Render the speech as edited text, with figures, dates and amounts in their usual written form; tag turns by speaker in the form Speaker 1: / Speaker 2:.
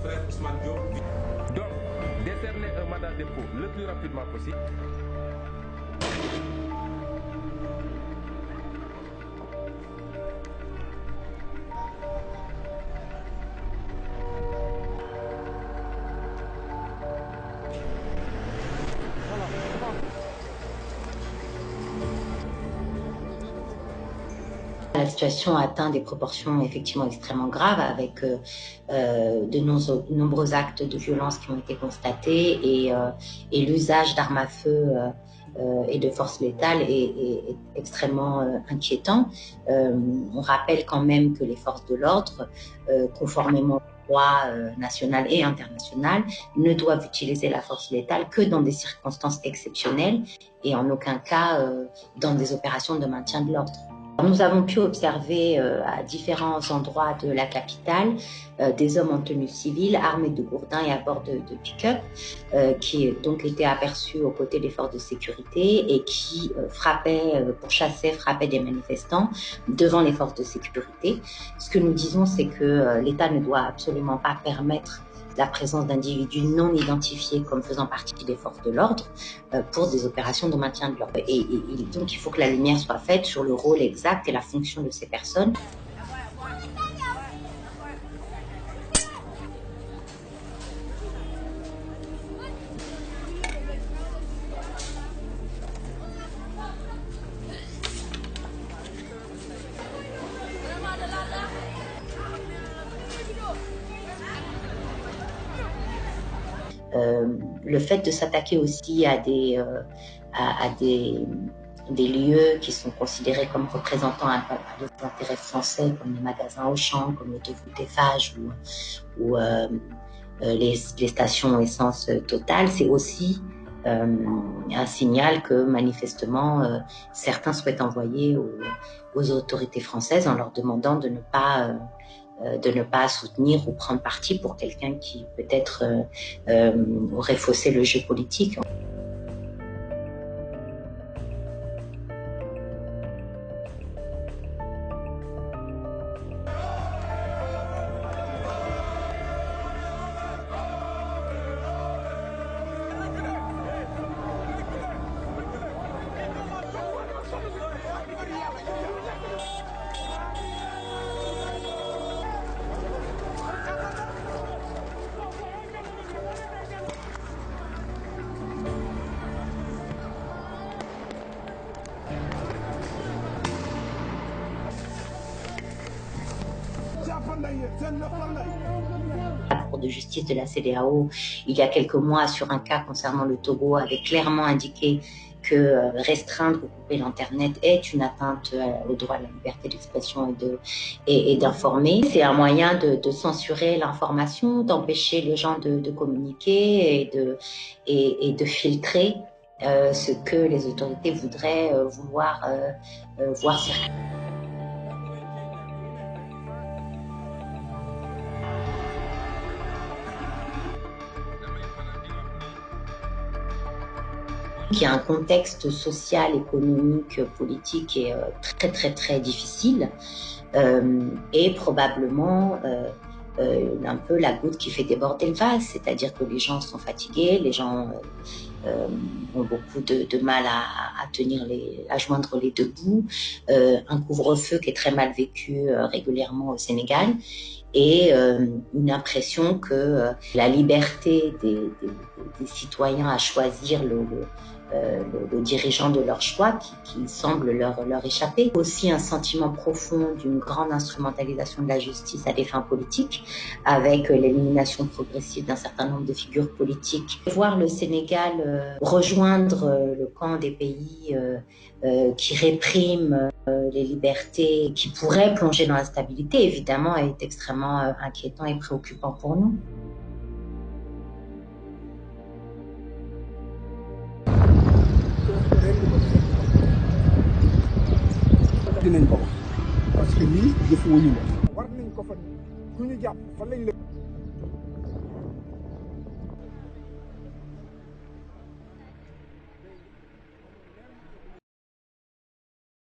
Speaker 1: frère Ousmane Diop.
Speaker 2: Donc, décerner un mandat de dépôt le plus rapidement possible.
Speaker 3: La situation a atteint des proportions effectivement extrêmement graves avec de nombreux actes de violence qui ont été constatés et l'usage d'armes à feu et de force létale est extrêmement inquiétant. On rappelle quand même que les forces de l'ordre, conformément au droit national et international, ne doivent utiliser la force létale que dans des circonstances exceptionnelles et en aucun cas dans des opérations de maintien de l'ordre. Nous avons pu observer à différents endroits de la capitale des hommes en tenue civile armés de gourdins et à bord de pick-up qui donc étaient aperçus aux côtés des forces de sécurité et qui frappaient des manifestants devant les forces de sécurité. Ce que nous disons, c'est que l'État ne doit absolument pas permettre la présence d'individus non identifiés comme faisant partie des forces de l'ordre pour des opérations de maintien de l'ordre. Et donc, il faut que la lumière soit faite sur le rôle exact et la fonction de ces personnes. Le fait de s'attaquer aussi à des lieux qui sont considérés comme représentant des intérêts français, comme les magasins Auchan, comme l'autoroute Eiffage ou les stations essence Total, c'est aussi un signal que manifestement certains souhaitent envoyer aux autorités françaises en leur demandant de ne pas soutenir ou prendre parti pour quelqu'un qui peut-être aurait faussé le jeu politique. La Cour de justice de la CEDEAO, il y a quelques mois, sur un cas concernant le Togo, avait clairement indiqué que restreindre ou couper l'Internet est une atteinte au droit à la liberté d'expression et d'informer. C'est un moyen de censurer l'information, d'empêcher les gens de communiquer et de filtrer ce que les autorités voudraient voir circuler. Il y a un contexte social, économique, politique qui est très difficile et probablement un peu la goutte qui fait déborder le vase, c'est-à-dire que les gens sont fatigués, les gens ont beaucoup de mal à joindre les deux bouts, un couvre-feu qui est très mal vécu régulièrement au Sénégal et une impression que la liberté des citoyens à choisir le dirigeant de leur choix qui semble leur échapper. Aussi un sentiment profond d'une grande instrumentalisation de la justice à des fins politiques, avec l'élimination progressive d'un certain nombre de figures politiques. Voir le Sénégal rejoindre le camp des pays qui répriment les libertés, qui pourraient plonger dans l'instabilité, évidemment, est extrêmement inquiétant et préoccupant pour nous.
Speaker 4: dinañ ko wax parce que lii jëf wuñu la war nañ ko fa ku ñu jàpp fan lañ la